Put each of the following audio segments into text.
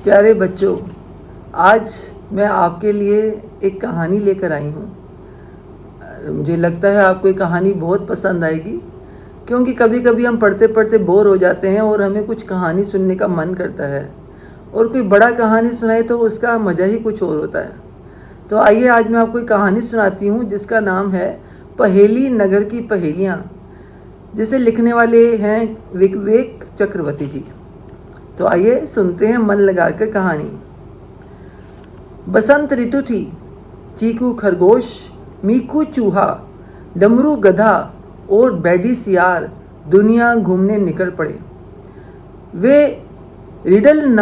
प्यारे बच्चों, आज मैं आपके लिए एक कहानी लेकर आई हूँ। मुझे लगता है आपको ये कहानी बहुत पसंद आएगी, क्योंकि कभी कभी हम पढ़ते पढ़ते बोर हो जाते हैं और हमें कुछ कहानी सुनने का मन करता है, और कोई बड़ा कहानी सुनाए तो उसका मज़ा ही कुछ और होता है। तो आइए आज मैं आपको एक कहानी सुनाती हूँ जिसका नाम है पहेली नगर की पहेलियाँ, जिसे लिखने वाले हैं विवेक चक्रवर्ती जी। तो आइए सुनते हैं मन लगाकर कहानी। बसंत ऋतु थी। चीकू खरगोश, मीकू चूहा, डमरू गधा और बैडी सियार दुनिया घूमने निकल पड़े। वे रिडल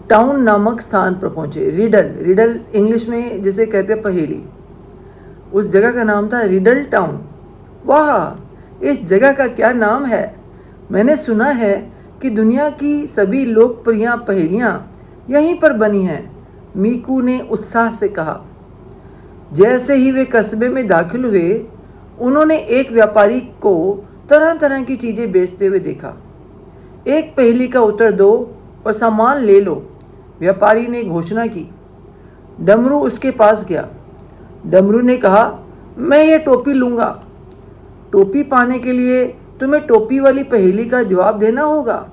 टाउन नामक स्थान पर पहुंचे। रिडल इंग्लिश में जिसे कहते पहेली, उस जगह का नाम था रिडल टाउन। वाह, इस जगह का क्या नाम है! मैंने सुना है कि दुनिया की सभी लोकप्रिय पहेलियाँ यहीं पर बनी हैं, मीकू ने उत्साह से कहा। जैसे ही वे कस्बे में दाखिल हुए, उन्होंने एक व्यापारी को तरह तरह की चीज़ें बेचते हुए देखा। एक पहेली का उत्तर दो और सामान ले लो, व्यापारी ने घोषणा की। डमरू उसके पास गया। डमरू ने कहा, मैं ये टोपी लूँगा। टोपी पाने के लिए तुम्हें टोपी वाली पहेली का जवाब देना होगा।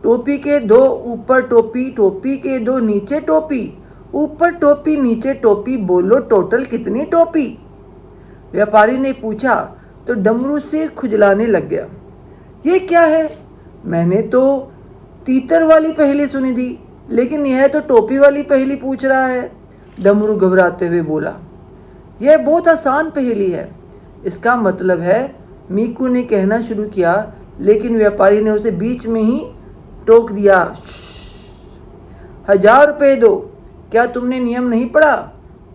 टोपी के दो ऊपर टोपी, टोपी के दो नीचे टोपी, ऊपर टोपी नीचे टोपी, बोलो टोटल कितनी टोपी? व्यापारी ने पूछा तो डमरू सिर खुजलाने लग गया। ये क्या है? मैंने तो तीतर वाली पहेली सुनी थी, लेकिन यह तो टोपी वाली पहेली पूछ रहा है। डमरू घबराते हुए बोला, यह बहुत आसान पहेली है। इसका मतलब है, मीकू ने कहना शुरू किया, लेकिन व्यापारी ने उसे बीच में ही टोक दिया। 1000 रुपये दो। क्या तुमने नियम नहीं पढ़ा?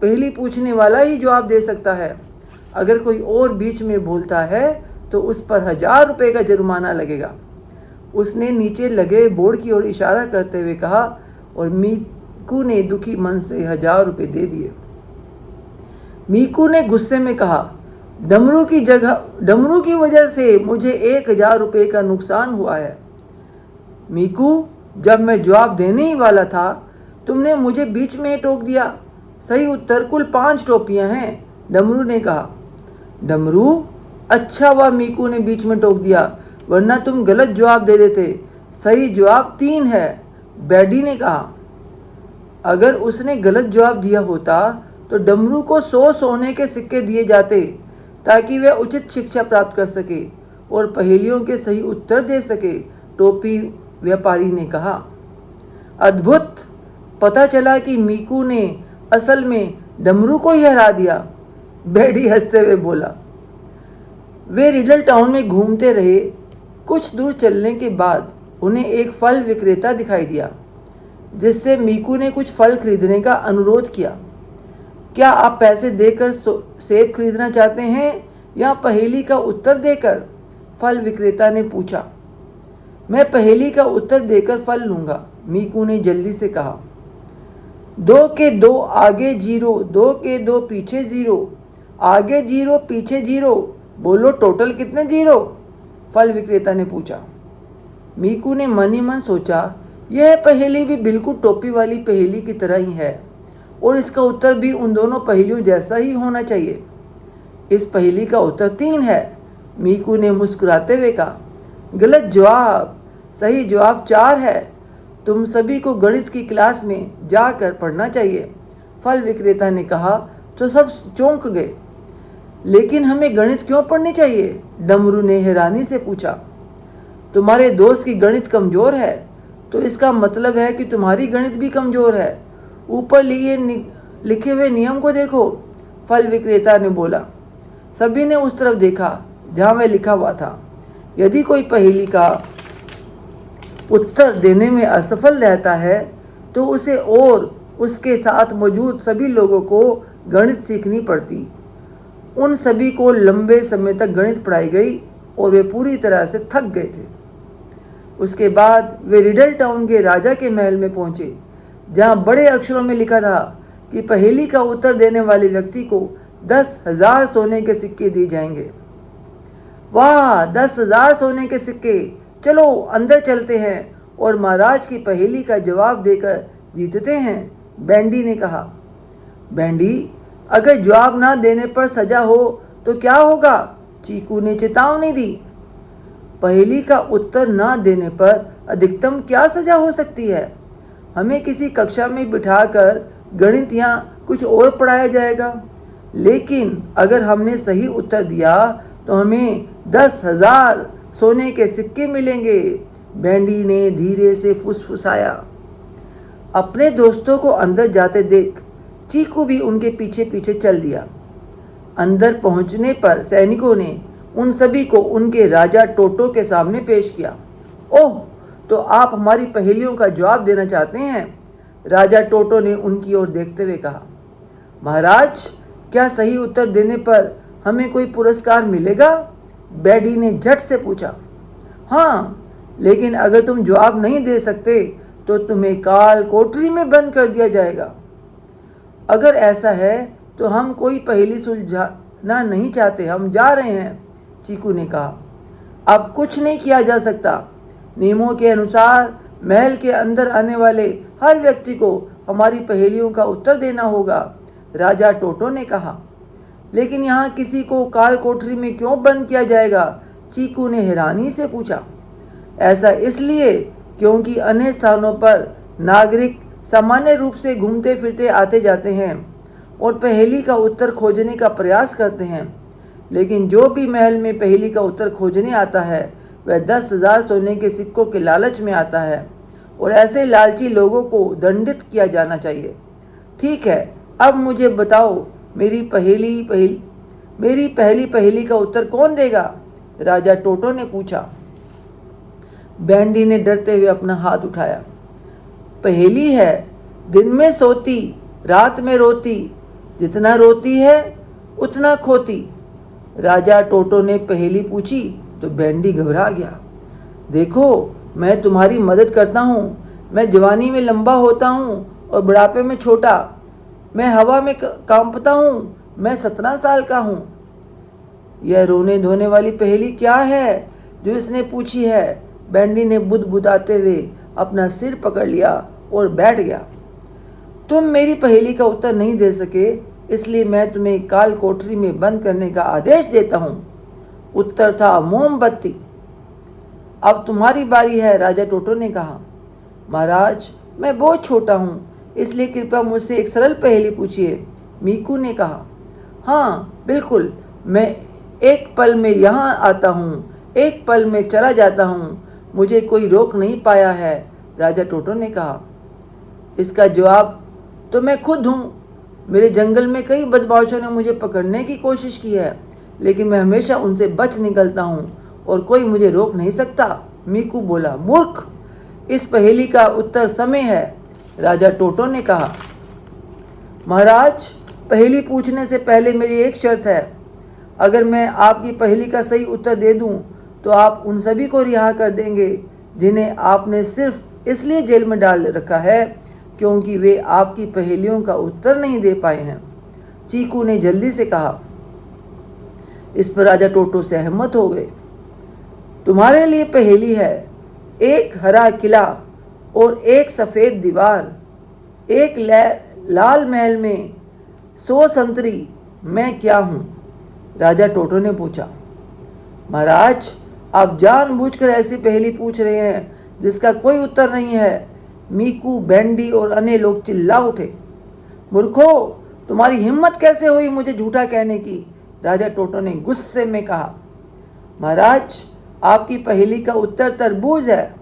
पहेली पूछने वाला ही जवाब दे सकता है। अगर कोई और बीच में बोलता है तो उस पर 1000 रुपये का जुर्माना लगेगा। उसने नीचे लगे बोर्ड की ओर इशारा करते हुए कहा, और मीकू ने दुखी मन से 1000 रुपये दे दिए। मीकू ने गुस्से में कहा, डमरू की वजह से मुझे 1000 रुपये का नुकसान हुआ है। मीकू, जब मैं जवाब देने ही वाला था, तुमने मुझे बीच में टोक दिया। सही उत्तर कुल 5 टोपियां हैं, डमरू ने कहा। डमरू, अच्छा हुआ मीकू ने बीच में टोक दिया, वरना तुम गलत जवाब दे देते। सही जवाब 3 है, बैडी ने कहा। अगर उसने गलत जवाब दिया होता तो डमरू को 100 सोने के सिक्के दिए जाते, ताकि वह उचित शिक्षा प्राप्त कर सके और पहेलियों के सही उत्तर दे सके, टोपी व्यापारी ने कहा। अद्भुत! पता चला कि मीकू ने असल में डमरू को ही हरा दिया, बैडी हंसते हुए बोला। वे रिडल टाउन में घूमते रहे। कुछ दूर चलने के बाद उन्हें एक फल विक्रेता दिखाई दिया, जिससे मीकू ने कुछ फल खरीदने का अनुरोध किया। क्या आप पैसे देकर सेब खरीदना चाहते हैं या पहेली का उत्तर देकर? फल विक्रेता ने पूछा। मैं पहेली का उत्तर देकर फल लूँगा, मीकू ने जल्दी से कहा। 2 के 2 आगे 0, 2 के 2 पीछे 0, आगे 0 पीछे 0, बोलो टोटल कितने 0? फल विक्रेता ने पूछा। मीकू ने मन ही मन सोचा, यह पहेली भी बिल्कुल टोपी वाली पहेली की तरह ही है, और इसका उत्तर भी उन दोनों पहेलियों जैसा ही होना चाहिए। इस पहेली का उत्तर 3 है, मीकू ने मुस्कुराते हुए कहा। गलत जवाब। सही जवाब 4 है। तुम सभी को गणित की क्लास में जाकर पढ़ना चाहिए, फल विक्रेता ने कहा। तो सब चौंक गए। लेकिन हमें गणित क्यों पढ़नी चाहिए? डमरू ने हैरानी से पूछा। तुम्हारे दोस्त की गणित कमज़ोर है, तो इसका मतलब है कि तुम्हारी गणित भी कमज़ोर है। ऊपर लिखे हुए नियम को देखो, फल विक्रेता ने बोला। सभी ने उस तरफ देखा जहाँ वह लिखा हुआ था। यदि कोई पहेली का उत्तर देने में असफल रहता है, तो उसे और उसके साथ मौजूद सभी लोगों को गणित सीखनी पड़ती। उन सभी को लंबे समय तक गणित पढ़ाई गई और वे पूरी तरह से थक गए थे। उसके बाद वे रिडल टाउन के राजा के महल में पहुंचे, जहां बड़े अक्षरों में लिखा था कि पहेली का उत्तर देने वाले व्यक्ति को 10,000 सोने के सिक्के दिए जाएंगे। वाह, 10,000 सोने के सिक्के! चलो अंदर चलते हैं और महाराज की पहेली का जवाब देकर जीतते हैं, बैंडी ने कहा। बैंडी, अगर जवाब ना देने पर सजा हो तो क्या होगा? चीकू ने चेतावनी दी। पहेली का उत्तर ना देने पर अधिकतम क्या सजा हो सकती है? हमें किसी कक्षा में बिठाकर गणित या कुछ और पढ़ाया जाएगा। लेकिन अगर हमने सही उत्तर दिया तो हमें 10,000 सोने के सिक्के मिलेंगे, बैंडी ने धीरे से फुसफुसाया। अपने दोस्तों को अंदर जाते देख चीकू भी उनके पीछे पीछे चल दिया। अंदर पहुंचने पर सैनिकों ने उन सभी को उनके राजा टोटो के सामने पेश किया। ओह, तो आप हमारी पहेलियों का जवाब देना चाहते हैं? राजा टोटो ने उनकी ओर देखते हुए कहा। महाराज, क्या सही उत्तर देने पर हमें कोई पुरस्कार मिलेगा? बैंडी ने झट से पूछा। हाँ, लेकिन अगर तुम जवाब नहीं दे सकते तो तुम्हें काल कोठरी में बंद कर दिया जाएगा। अगर ऐसा है तो हम कोई पहेली सुलझाना नहीं चाहते, हम जा रहे हैं, चीकू ने कहा। अब कुछ नहीं किया जा सकता। नियमों के अनुसार महल के अंदर आने वाले हर व्यक्ति को हमारी पहेलियों का उत्तर देना होगा, राजा टोटो ने कहा। लेकिन यहाँ किसी को काल कोठरी में क्यों बंद किया जाएगा? चीकू ने हैरानी से पूछा। ऐसा इसलिए क्योंकि अन्य स्थानों पर नागरिक सामान्य रूप से घूमते फिरते आते जाते हैं और पहेली का उत्तर खोजने का प्रयास करते हैं। लेकिन जो भी महल में पहेली का उत्तर खोजने आता है वह 10,000 सोने के सिक्कों के लालच में आता है और ऐसे लालची लोगों को दंडित किया जाना चाहिए। ठीक है, अब मुझे बताओ, मेरी पहली पहेली का उत्तर कौन देगा? राजा टोटो ने पूछा। बैंडी ने डरते हुए अपना हाथ उठाया। पहेली है, दिन में सोती रात में रोती, जितना रोती है उतना खोती। राजा टोटो ने पहेली पूछी तो बैंडी घबरा गया। देखो, मैं तुम्हारी मदद करता हूँ। मैं जवानी में लंबा होता हूँ और बुढ़ापे में छोटा। मैं हवा में कांपता हूँ। मैं 17 साल का हूँ। यह रोने धोने वाली पहेली क्या है जो इसने पूछी है? बैंडी ने बुदबुदाते हुए अपना सिर पकड़ लिया और बैठ गया। तुम मेरी पहेली का उत्तर नहीं दे सके, इसलिए मैं तुम्हें काल कोठरी में बंद करने का आदेश देता हूँ। उत्तर था मोमबत्ती। अब तुम्हारी बारी है, राजा टोटो ने कहा। महाराज, मैं बहुत छोटा हूँ, इसलिए कृपया मुझसे एक सरल पहेली पूछिए, मीकू ने कहा। हाँ बिल्कुल, मैं एक पल में यहाँ आता हूँ, एक पल में चला जाता हूँ, मुझे कोई रोक नहीं पाया है, राजा टोटो ने कहा। इसका जवाब तो मैं खुद हूँ। मेरे जंगल में कई बदमाशों ने मुझे पकड़ने की कोशिश की है, लेकिन मैं हमेशा उनसे बच निकलता हूँ और कोई मुझे रोक नहीं सकता, मीकू बोला। मूर्ख, इस पहेली का उत्तर समय है, राजा टोटो ने कहा। महाराज, पहेली पूछने से पहले मेरी एक शर्त है। अगर मैं आपकी पहेली का सही उत्तर दे दूं तो आप उन सभी को रिहा कर देंगे जिन्हें आपने सिर्फ इसलिए जेल में डाल रखा है क्योंकि वे आपकी पहेलियों का उत्तर नहीं दे पाए हैं, चीकू ने जल्दी से कहा। इस पर राजा टोटो सहमत हो गए। तुम्हारे लिए पहेली है, एक हरा किला और एक सफ़ेद दीवार, एक लाल महल में 100 संतरी, मैं क्या हूँ? राजा टोटो ने पूछा। महाराज, आप जानबूझकर ऐसी पहेली पूछ रहे हैं जिसका कोई उत्तर नहीं है, मीकू, बैंडी और अन्य लोग चिल्ला उठे। मूर्खो, तुम्हारी हिम्मत कैसे हुई मुझे झूठा कहने की? राजा टोटो ने गुस्से में कहा। महाराज, आपकी पहेली का उत्तर तरबूज है।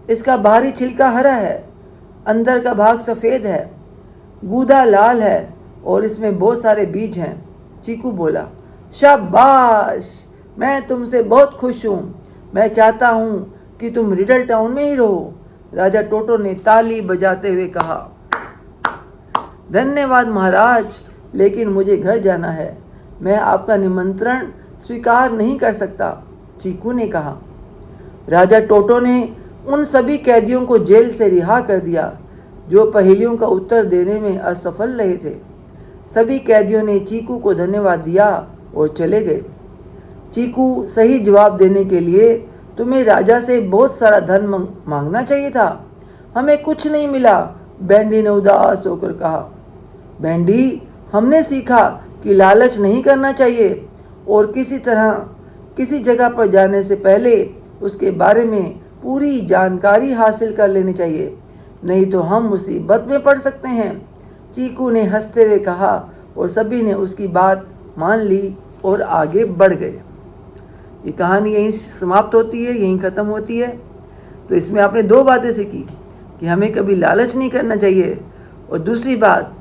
इसका बाहरी छिलका हरा है, अंदर का भाग सफ़ेद है, गूदा लाल है और इसमें बहुत सारे बीज हैं, चीकू बोला। शाबाश, मैं तुमसे बहुत खुश हूँ। मैं चाहता हूँ कि तुम रिडल टाउन में ही रहो, राजा टोटो ने ताली बजाते हुए कहा। धन्यवाद महाराज, लेकिन मुझे घर जाना है। मैं आपका निमंत्रण स्वीकार नहीं कर सकता, चीकू ने कहा। राजा टोटो ने उन सभी कैदियों को जेल से रिहा कर दिया जो पहेलियों का उत्तर देने में असफल रहे थे। सभी कैदियों ने चीकू को धन्यवाद दिया और चले गए। चीकू, सही जवाब देने के लिए तुम्हें राजा से बहुत सारा धन मांगना चाहिए था। हमें कुछ नहीं मिला, बैंडी ने उदास होकर कहा। बैंडी, हमने सीखा कि लालच नहीं करना चाहिए और किसी तरह किसी जगह पर जाने से पहले उसके बारे में पूरी जानकारी हासिल कर लेनी चाहिए, नहीं तो हम मुसीबत में पड़ सकते हैं। चीकू ने हंसते हुए कहा और सभी ने उसकी बात मान ली और आगे बढ़ गए। ये कहानी यहीं समाप्त होती है, यहीं ख़त्म होती है। तो इसमें आपने दो बातें सीखी कि हमें कभी लालच नहीं करना चाहिए, और दूसरी बात,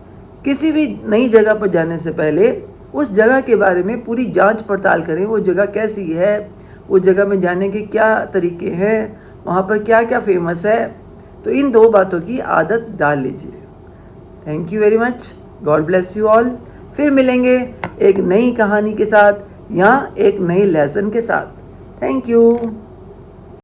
किसी भी नई जगह पर जाने से पहले उस जगह के बारे में पूरी जांच पड़ताल करें। वो जगह कैसी है, वो जगह में जाने के क्या तरीके हैं, वहाँ पर क्या क्या फेमस है। तो इन दो बातों की आदत डाल लीजिए। Thank you very much. God bless you all. फिर मिलेंगे एक नई कहानी के साथ या एक नई लेसन के साथ। Thank you.